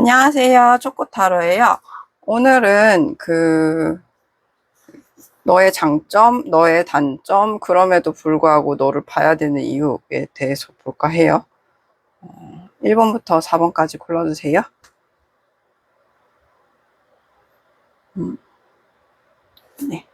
안녕하세요. 초코타로예요. 오늘은 너의 장점, 너의 단점, 그럼에도 불구하고 너를 봐야 되는 이유에 대해서 볼까 해요. 1번부터 4번까지 골라주세요. 네.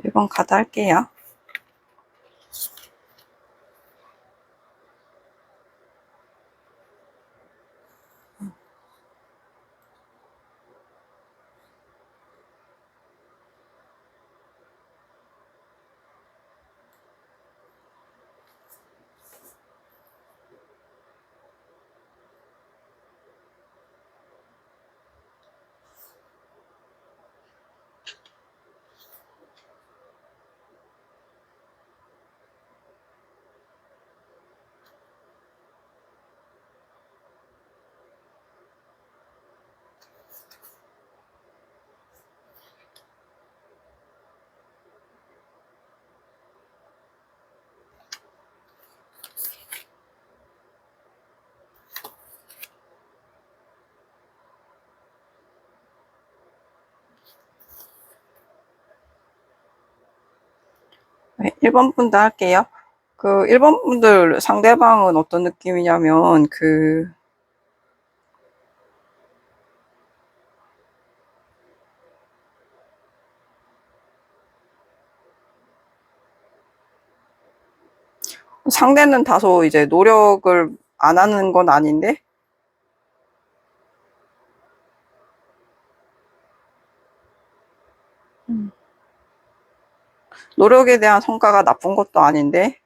1번 카드 할게요. 네, 1번 분도 할게요. 1번 분들 상대방은 어떤 느낌이냐면, 상대는 다소 이제 노력을 안 하는 건 아닌데, 노력에 대한 성과가 나쁜 것도 아닌데,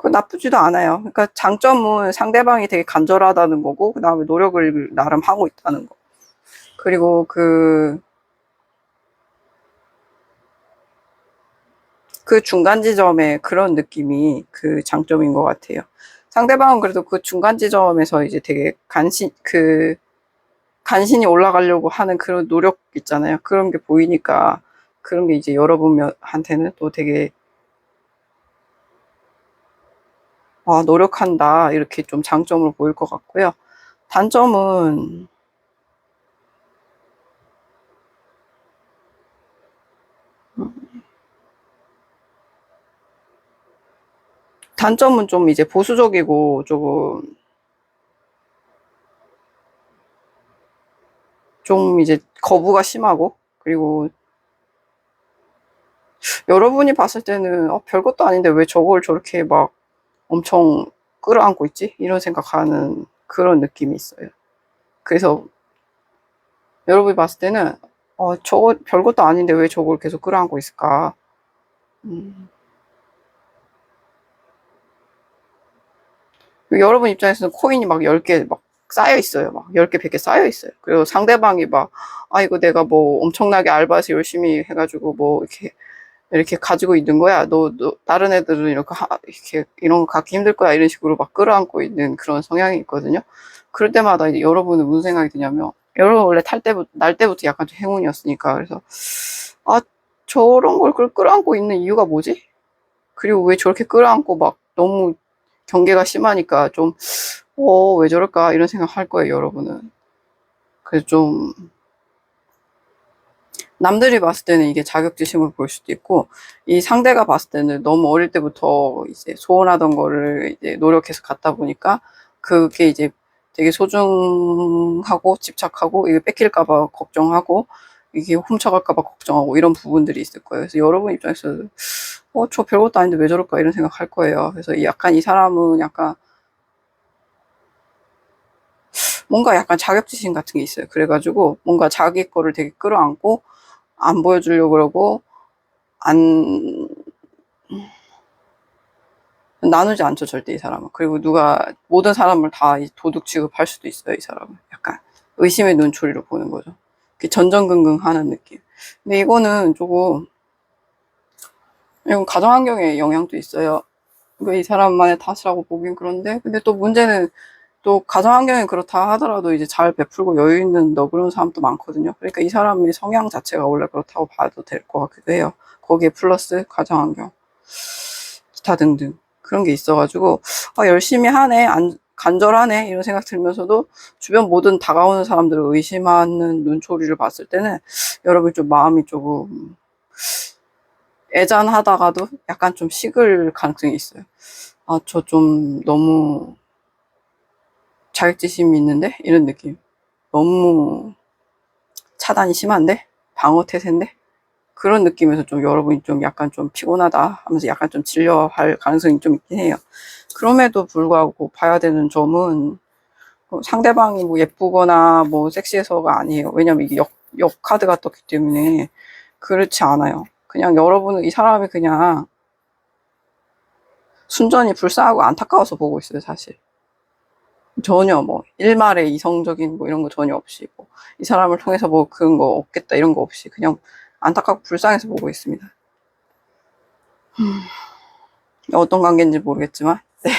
나쁘지도 않아요. 그러니까 장점은 상대방이 되게 간절하다는 거고, 그 다음에 노력을 나름 하고 있다는 거. 그리고 그 중간 지점에 그런 느낌이 그 장점인 것 같아요. 상대방은 그래도 그 중간 지점에서 이제 되게 간신히 올라가려고 하는 그런 노력 있잖아요. 그런 게 보이니까, 그런 게 이제 여러분한테는 또 되게, 노력한다, 이렇게 좀 장점으로 보일 것 같고요. 단점은, 좀 이제 보수적이고, 좀 이제 거부가 심하고, 그리고 여러분이 봤을 때는 별것도 아닌데 왜 저걸 저렇게 막 엄청 끌어안고 있지? 이런 생각하는 그런 느낌이 있어요. 그래서 여러분이 봤을 때는 저거 별것도 아닌데 왜 저걸 계속 끌어안고 있을까? 음. 여러분 입장에서는 코인이 막 10개 막 쌓여 있어요. 막 10개, 100개 쌓여 있어요. 그리고 상대방이 막, 이거 내가 뭐 엄청나게 알바해서 열심히 해가지고 뭐 이렇게 가지고 있는 거야. 다른 애들은 이렇게, 이런 거 갖기 힘들 거야. 이런 식으로 막 끌어안고 있는 그런 성향이 있거든요. 그럴 때마다 이제 여러분은 무슨 생각이 드냐면, 여러분 원래 날 때부터 약간 좀 행운이었으니까. 그래서, 아, 저런 걸 끌어안고 있는 이유가 뭐지? 그리고 왜 저렇게 끌어안고 막 너무 경계가 심하니까 좀, 왜 저럴까? 이런 생각 할 거예요, 여러분은. 그래서 좀, 남들이 봤을 때는 이게 자격지심으로 볼 수도 있고, 이 상대가 봤을 때는 너무 어릴 때부터 이제 소원하던 거를 이제 노력해서 갖다 보니까, 그게 이제 되게 소중하고 집착하고, 이게 뺏길까봐 걱정하고, 이게 훔쳐갈까봐 걱정하고, 이런 부분들이 있을 거예요. 그래서 여러분 입장에서, 저 별것도 아닌데 왜 저럴까? 이런 생각 할 거예요. 그래서 약간 이 사람은 약간, 뭔가 약간 자격지심 같은 게 있어요. 그래가지고, 뭔가 자기 거를 되게 끌어안고, 안 보여주려고 그러고, 안, 나누지 않죠, 절대 이 사람은. 그리고 모든 사람을 다 도둑 취급할 수도 있어요, 이 사람은. 약간 의심의 눈초리로 보는 거죠. 전전긍긍 하는 느낌. 근데 이거는 조금 이건 가정환경의 영향도 있어요. 이 사람만의 탓이라고 보긴 그런데, 근데 또 문제는 또 가정환경이 그렇다 하더라도 이제 잘 베풀고 여유 있는 너그러운 사람도 많거든요. 그러니까 이 사람의 성향 자체가 원래 그렇다고 봐도 될 것 같기도 해요. 거기에 플러스 가정환경, 기타 등등 그런 게 있어가지고 열심히 하네, 간절하네 이런 생각 들면서도 주변 모든 다가오는 사람들을 의심하는 눈초리를 봤을 때는 여러분 좀 마음이 조금 애잔하다가도 약간 좀 식을 가능성이 있어요. 저 좀 너무 자격지심이 있는데? 이런 느낌. 너무 차단이 심한데? 방어태세인데? 그런 느낌에서 좀 여러분이 좀 약간 좀 피곤하다 하면서 약간 좀 질려할 가능성이 좀 있긴 해요. 그럼에도 불구하고 봐야 되는 점은 상대방이 뭐 예쁘거나 뭐 섹시해서가 아니에요. 왜냐면 이게 역 카드가 떴기 때문에 그렇지 않아요. 그냥 여러분은 이 사람이 그냥 순전히 불쌍하고 안타까워서 보고 있어요, 사실. 전혀 뭐 일말의 이성적인 뭐 이런 거 전혀 없이 뭐 이 사람을 통해서 뭐 그런 거 없겠다 이런 거 없이 그냥 안타깝고 불쌍해서 보고 있습니다. 어떤 관계인지 모르겠지만 네.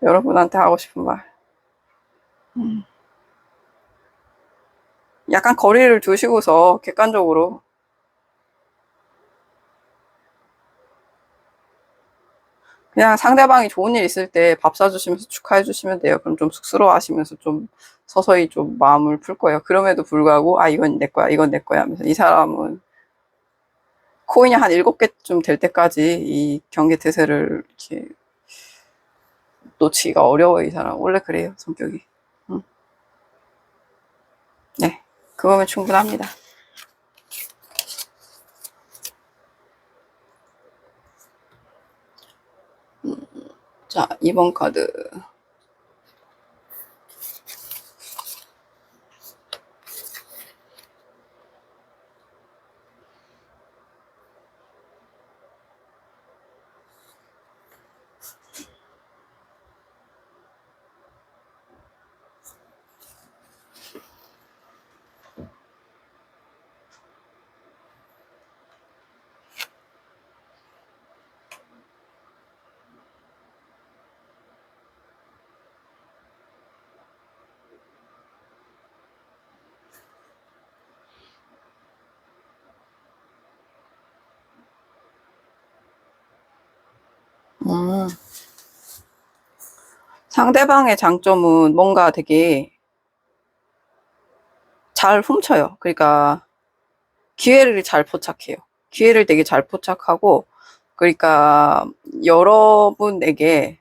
여러분한테 하고 싶은 말 약간 거리를 두시고서 객관적으로 그냥 상대방이 좋은 일 있을 때 밥 사주시면서 축하해 주시면 돼요. 그럼 좀 쑥스러워 하시면서 좀 서서히 좀 마음을 풀 거예요. 그럼에도 불구하고 이건 내 거야 이건 내 거야 하면서 이 사람은 코인이 한 7개쯤 될 때까지 이 경계태세를 이렇게 놓치기가 어려워요. 이 사람 원래 그래요, 성격이. 네, 그거면 충분합니다. 자, 2번 카드. 상대방의 장점은 뭔가 되게 잘 훔쳐요. 그러니까 기회를 잘 포착해요. 기회를 되게 잘 포착하고, 그러니까 여러분에게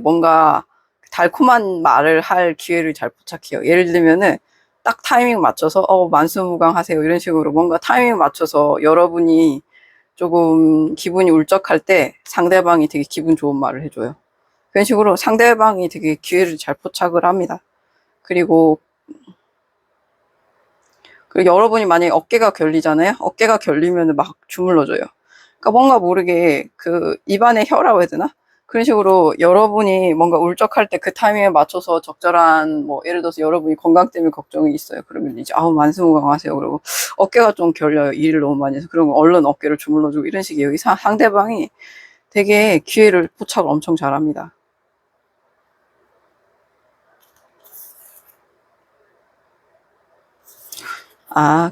뭔가 달콤한 말을 할 기회를 잘 포착해요. 예를 들면은 딱 타이밍 맞춰서 만수무강하세요 이런 식으로 뭔가 타이밍 맞춰서 여러분이 조금 기분이 울적할 때 상대방이 되게 기분 좋은 말을 해줘요. 그런 식으로 상대방이 되게 기회를 잘 포착을 합니다. 그리고 여러분이 만약에 어깨가 결리잖아요. 어깨가 결리면 막 주물러줘요. 그러니까 뭔가 모르게 그 입안의 혀라고 해야 되나? 그런 식으로 여러분이 뭔가 울적할 때 그 타이밍에 맞춰서 적절한 뭐 예를 들어서 여러분이 건강 때문에 걱정이 있어요. 그러면 이제 만수무강하세요. 그리고 어깨가 좀 결려요. 일을 너무 많이 해서. 그러면 얼른 어깨를 주물러주고 이런 식이에요. 이 상대방이 되게 기회를 포착을 엄청 잘합니다.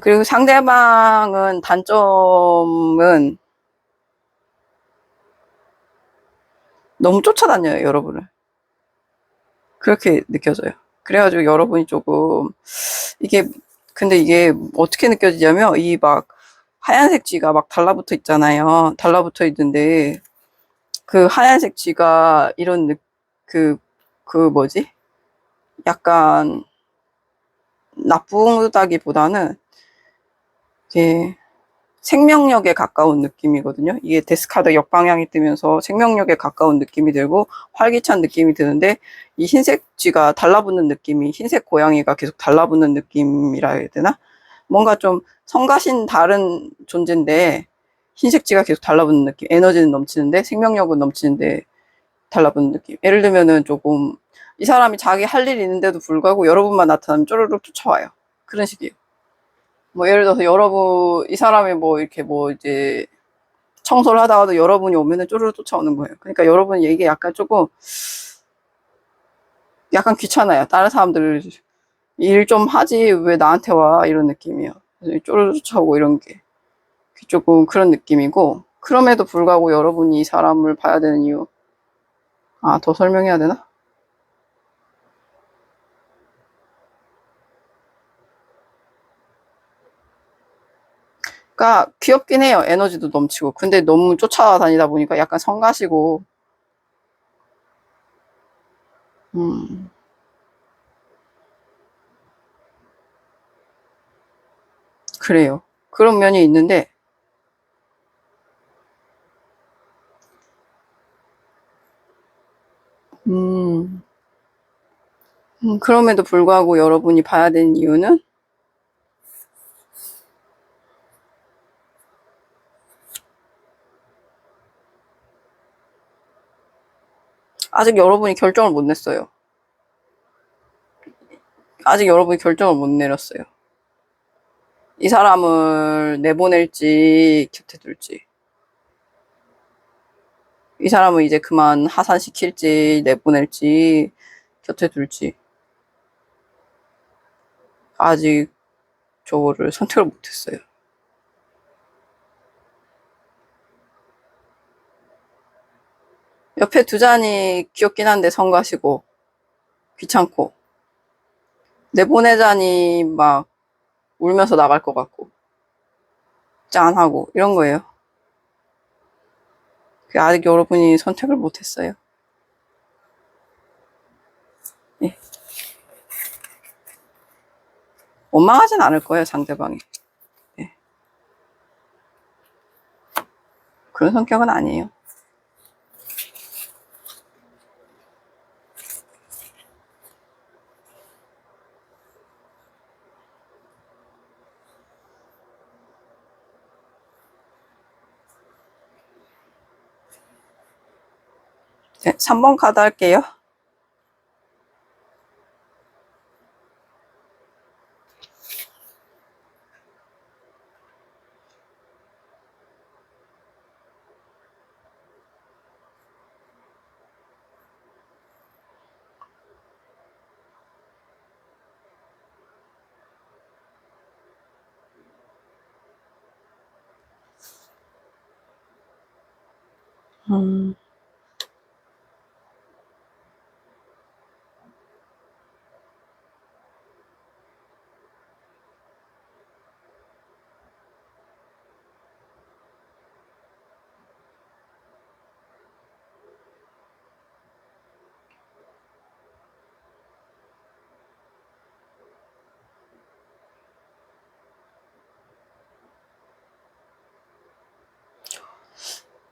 그리고 상대방은 단점은 너무 쫓아다녀요, 여러분을. 그렇게 느껴져요. 그래가지고 여러분이 조금, 이게, 근데 이게 어떻게 느껴지냐면, 이 막, 하얀색 쥐가 막 달라붙어 있잖아요. 달라붙어 있는데, 그 하얀색 쥐가 이런, 그, 뭐지? 약간, 나쁘다기보다는, 이게, 생명력에 가까운 느낌이거든요. 이게 데스카드 역방향이 뜨면서 생명력에 가까운 느낌이 들고 활기찬 느낌이 드는데 이 흰색 쥐가 달라붙는 느낌이 흰색 고양이가 계속 달라붙는 느낌이라 해야 되나? 뭔가 좀 성가신 다른 존재인데 흰색 쥐가 계속 달라붙는 느낌. 에너지는 넘치는데 생명력은 넘치는데 달라붙는 느낌. 예를 들면은 조금 이 사람이 자기 할 일이 있는데도 불구하고 여러분만 나타나면 쪼르륵 쫓아와요. 그런 식이에요. 뭐 예를 들어서 여러분, 이 사람이 뭐 이렇게 뭐 이제 청소를 하다가도 여러분이 오면은 쪼르르 쫓아오는 거예요. 그러니까 여러분 이게 약간 조금 약간 귀찮아요. 다른 사람들 일 좀 하지 왜 나한테 와 이런 느낌이에요. 쪼르르 쫓아오고 이런 게 조금 그런 느낌이고, 그럼에도 불구하고 여러분이 이 사람을 봐야 되는 이유, 아, 더 설명해야 되나? 그러니까 귀엽긴 해요. 에너지도 넘치고. 근데 너무 쫓아다니다 보니까 약간 성가시고, 음, 그래요. 그런 면이 있는데, 음, 그럼에도 불구하고 여러분이 봐야 되는 이유는 아직 여러분이 결정을 못 냈어요. 아직 여러분이 결정을 못 내렸어요. 이 사람을 내보낼지 곁에 둘지. 이 사람을 이제 그만 하산시킬지 내보낼지 곁에 둘지. 아직 저거를 선택을 못했어요. 옆에 두자니 귀엽긴 한데 성가시고 귀찮고, 내보내자니 막 울면서 나갈 것 같고 짠하고 이런 거예요. 아직 여러분이 선택을 못했어요. 예. 원망하진 않을 거예요, 상대방이. 예. 그런 성격은 아니에요. 네, 3번 카드 할게요. 음,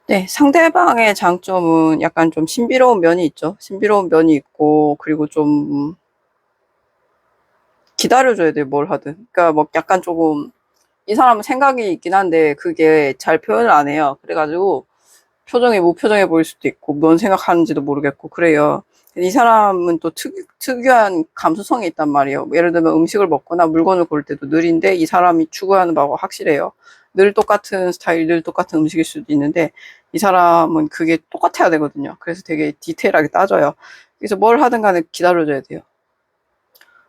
네, 상대방의 장점은 약간 좀 신비로운 면이 있죠. 신비로운 면이 있고, 그리고 좀 기다려줘야 돼요, 뭘 하든. 그러니까 뭐 약간 조금, 이 사람은 생각이 있긴 한데, 그게 잘 표현을 안 해요. 그래가지고, 표정이 무표정해 보일 수도 있고, 뭔 생각하는지도 모르겠고, 그래요. 이 사람은 또 특유한 감수성이 있단 말이에요. 예를 들면 음식을 먹거나 물건을 고를 때도 느린데, 이 사람이 추구하는 바가 확실해요. 늘 똑같은 스타일, 늘 똑같은 음식일 수도 있는데, 이 사람은 그게 똑같아야 되거든요. 그래서 되게 디테일하게 따져요. 그래서 뭘 하든 간에 기다려줘야 돼요.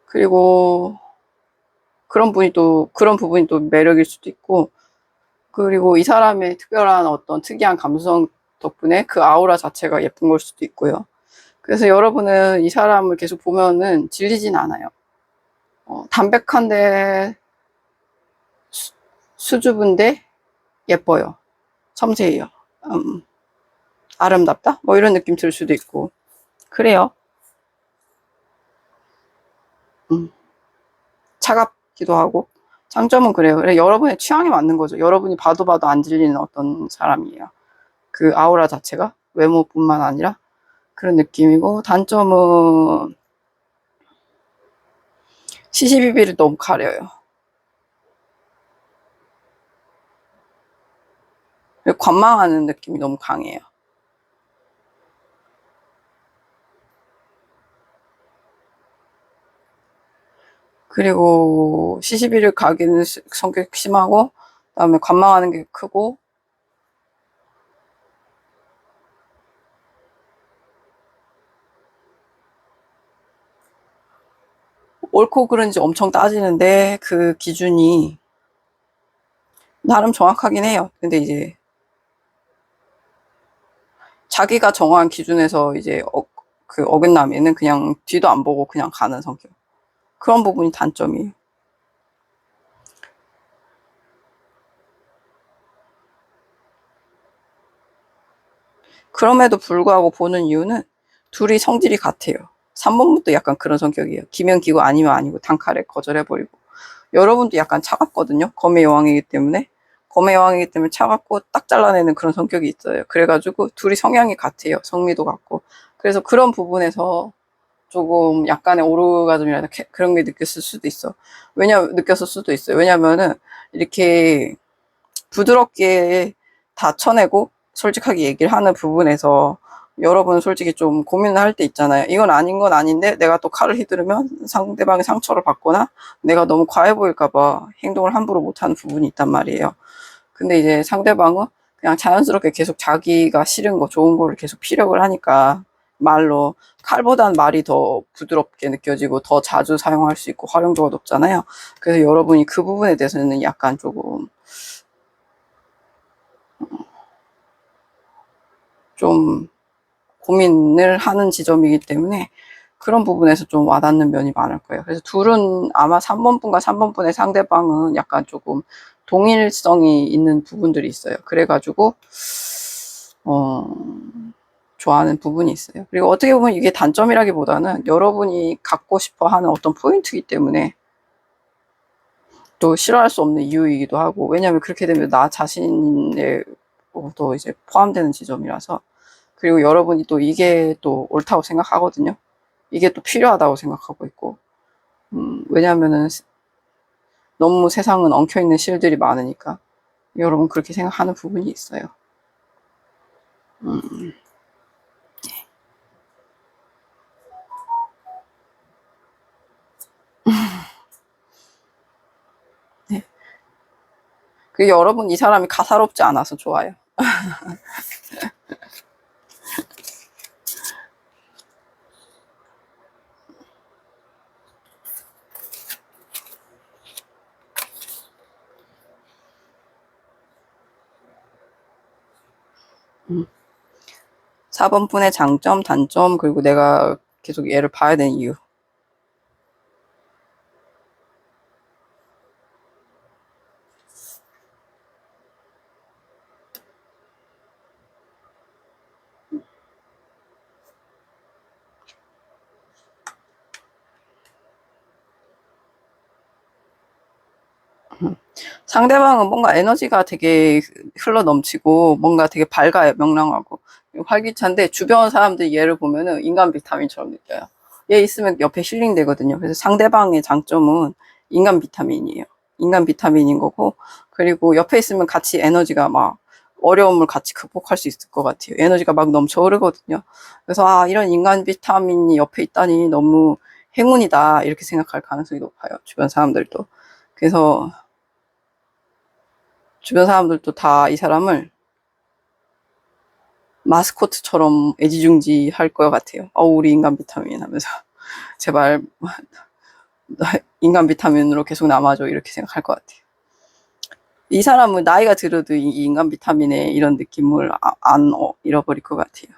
그리고 그런 부분이 또 매력일 수도 있고, 그리고 이 사람의 특별한 어떤 특이한 감수성 덕분에 그 아우라 자체가 예쁜 걸 수도 있고요. 그래서 여러분은 이 사람을 계속 보면은 질리진 않아요. 담백한데 수줍은데 예뻐요. 섬세해요. 음, 아름답다? 뭐 이런 느낌 들 수도 있고. 그래요. 음, 차갑기도 하고. 장점은 그래요. 여러분의 취향에 맞는 거죠. 여러분이 봐도 봐도 안 질리는 어떤 사람이에요. 그 아우라 자체가 외모뿐만 아니라 그런 느낌이고, 단점은 시시비비를 너무 가려요. 관망하는 느낌이 너무 강해요. 그리고 시시비를 가기는 성격 심하고, 그다음에 관망하는 게 크고, 옳고 그른지 엄청 따지는데 그 기준이 나름 정확하긴 해요. 근데 이제 자기가 정한 기준에서 이제 그 어긋나면은 그냥 뒤도 안 보고 그냥 가는 성격. 그런 부분이 단점이에요. 그럼에도 불구하고 보는 이유는 둘이 성질이 같아요. 3번부터 약간 그런 성격이에요. 기면 기고 아니면 아니고 단칼에 거절해버리고. 여러분도 약간 차갑거든요. 검의 여왕이기 때문에. 검의 여왕이기 때문에 차갑고 딱 잘라내는 그런 성격이 있어요. 그래가지고 둘이 성향이 같아요. 성미도 같고. 그래서 그런 부분에서 조금 약간의 오르가즘이라든가 그런 게 느꼈을 수도 있어. 느꼈을 수도 있어요. 왜냐면은 이렇게 부드럽게 다 쳐내고 솔직하게 얘기를 하는 부분에서 여러분 솔직히 좀 고민을 할 때 있잖아요. 이건 아닌 건 아닌데 내가 또 칼을 휘두르면 상대방의 상처를 받거나 내가 너무 과해 보일까봐 행동을 함부로 못하는 부분이 있단 말이에요. 근데 이제 상대방은 그냥 자연스럽게 계속 자기가 싫은 거, 좋은 거를 계속 피력을 하니까 말로 칼보단 말이 더 부드럽게 느껴지고 더 자주 사용할 수 있고 활용도가 높잖아요. 그래서 여러분이 그 부분에 대해서는 약간 조금 좀 고민을 하는 지점이기 때문에 그런 부분에서 좀 와닿는 면이 많을 거예요. 그래서 둘은 아마 3번분과 3번분의 상대방은 약간 조금 동일성이 있는 부분들이 있어요. 그래가지고 좋아하는 부분이 있어요. 그리고 어떻게 보면 이게 단점이라기보다는 여러분이 갖고 싶어 하는 어떤 포인트이기 때문에 또 싫어할 수 없는 이유이기도 하고, 왜냐면 그렇게 되면 나 자신의 또 이제 포함되는 지점이라서. 그리고 여러분이 또 이게 또 옳다고 생각하거든요. 이게 또 필요하다고 생각하고 있고. 왜냐면은 너무 세상은 엉켜있는 실들이 많으니까. 여러분 그렇게 생각하는 부분이 있어요. 네. 그리고 여러분 이 사람이 가사롭지 않아서 좋아요. 음. 4번분의 장점, 단점, 그리고 내가 계속 얘를 봐야 되는 이유. 상대방은 뭔가 에너지가 되게 흘러 넘치고 뭔가 되게 밝아요. 명랑하고 활기찬데 주변 사람들이 얘를 보면은 인간 비타민처럼 느껴요. 얘 있으면 옆에 힐링 되거든요. 그래서 상대방의 장점은 인간 비타민이에요. 인간 비타민인 거고, 그리고 옆에 있으면 같이 에너지가 막 어려움을 같이 극복할 수 있을 것 같아요. 에너지가 막 넘쳐 흐르거든요. 그래서 아, 이런 인간 비타민이 옆에 있다니 너무 행운이다 이렇게 생각할 가능성이 높아요. 주변 사람들도. 그래서 주변 사람들도 다 이 사람을 마스코트처럼 애지중지할 것 같아요. 우리 인간 비타민 하면서 제발 인간 비타민으로 계속 남아줘 이렇게 생각할 것 같아요. 이 사람은 나이가 들어도 이 인간 비타민의 이런 느낌을 안 잃어버릴 것 같아요.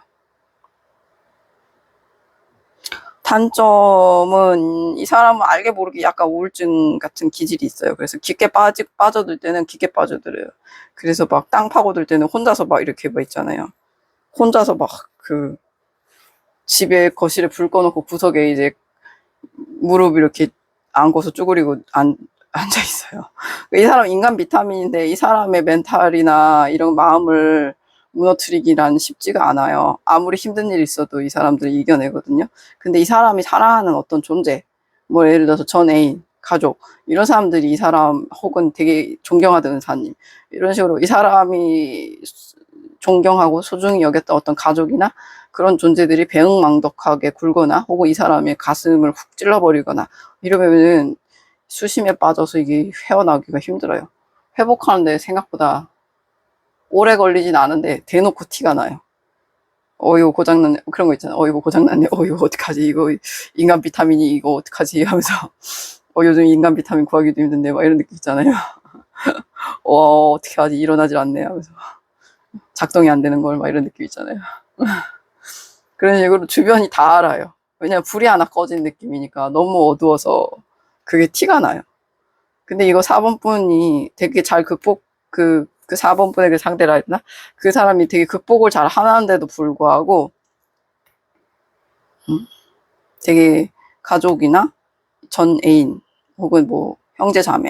단점은 이 사람은 알게 모르게 약간 우울증 같은 기질이 있어요. 그래서 깊게 빠져들 때는 깊게 빠져들어요. 그래서 막 땅 파고들 때는 혼자서 막 이렇게 뭐 있잖아요. 혼자서 막 집에 거실에 불 꺼놓고 구석에 이제 무릎 이렇게 안고서 쭈그리고 앉아 있어요. 이 사람 인간 비타민인데 이 사람의 멘탈이나 이런 마음을 무너뜨리기란 쉽지가 않아요. 아무리 힘든 일이 있어도 이 사람들이 이겨내거든요. 근데 이 사람이 사랑하는 어떤 존재, 뭐 예를 들어서 전 애인, 가족, 이런 사람들이 이 사람 혹은 되게 존경하던 은사님, 이런 식으로 이 사람이 존경하고 소중히 여겼던 어떤 가족이나 그런 존재들이 배응망덕하게 굴거나 혹은 이 사람의 가슴을 훅 찔러버리거나 이러면은 수심에 빠져서 이게 헤어나오기가 힘들어요. 회복하는데 생각보다 오래 걸리진 않은데 대놓고 티가 나요. 이거 고장났네. 그런 거 있잖아. 이거 고장났네. 이거 어떡하지? 이거 인간 비타민이 이거 어떡하지? 하면서 요즘 인간 비타민 구하기도 힘든데 막 이런 느낌 있잖아요. 어떻게 하지? 일어나질 않네 하면서 작동이 안 되는 걸 막 이런 느낌 있잖아요. 그런 식으로 주변이 다 알아요. 왜냐면 불이 하나 꺼진 느낌이니까 너무 어두워서 그게 티가 나요. 근데 이거 4번 분이 되게 잘 그 4번 분에게 상대를 했나? 그 사람이 되게 극복을 잘 하는데도 불구하고, 되게 가족이나 전 애인, 혹은 뭐 형제 자매,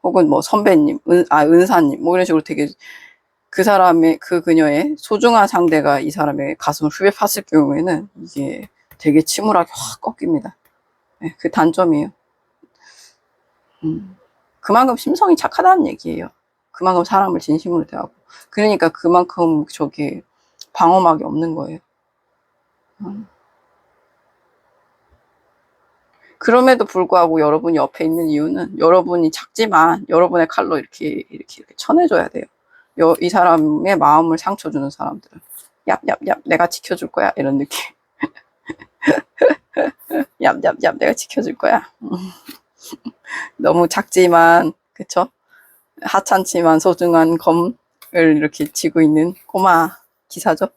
혹은 뭐 선배님, 은사님, 뭐 이런 식으로 되게 그 사람의, 그녀의 소중한 상대가 이 사람의 가슴을 후벼 팠을 경우에는 이게 되게 침울하게 확 꺾입니다. 네, 그 단점이에요. 그만큼 심성이 착하다는 얘기예요. 그만큼 사람을 진심으로 대하고. 그러니까 그만큼 방어막이 없는 거예요. 그럼에도 불구하고 여러분이 옆에 있는 이유는 여러분이 작지만 여러분의 칼로 이렇게 쳐내줘야 돼요. 이 사람의 마음을 상처 주는 사람들은. 얍, 내가 지켜줄 거야. 이런 느낌. 얍, 내가 지켜줄 거야. 너무 작지만, 그쵸? 하찮지만 소중한 검을 이렇게 쥐고 있는 꼬마 기사죠.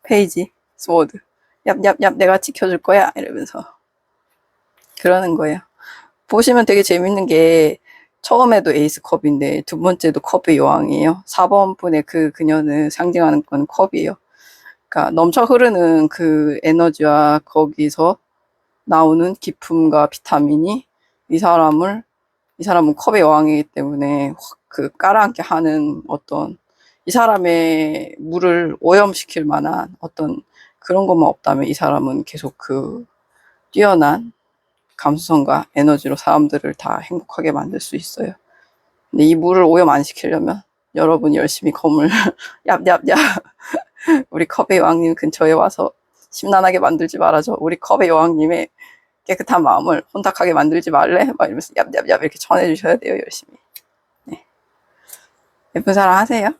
페이지, 스워드. 얍, 내가 지켜줄 거야. 이러면서. 그러는 거예요. 보시면 되게 재밌는 게, 처음에도 에이스 컵인데, 두 번째도 컵의 여왕이에요. 4번 분의 그녀는 상징하는 건 컵이에요. 그러니까 넘쳐 흐르는 그 에너지와 거기서 나오는 기품과 비타민이 이 사람은 컵의 여왕이기 때문에 깔아앉게 하는 이 사람의 물을 오염시킬 만한 그런 것만 없다면 이 사람은 계속 뛰어난 감수성과 에너지로 사람들을 다 행복하게 만들 수 있어요. 근데 이 물을 오염 안 시키려면 여러분이 열심히 검을 얍 우리 컵의 여왕님 근처에 와서 심란하게 만들지 말아줘. 우리 컵의 여왕님의 깨끗한 마음을 혼탁하게 만들지 말래? 막 이러면서 얍 이렇게 전해주셔야 돼요. 열심히. 네. 예쁜 사랑 하세요.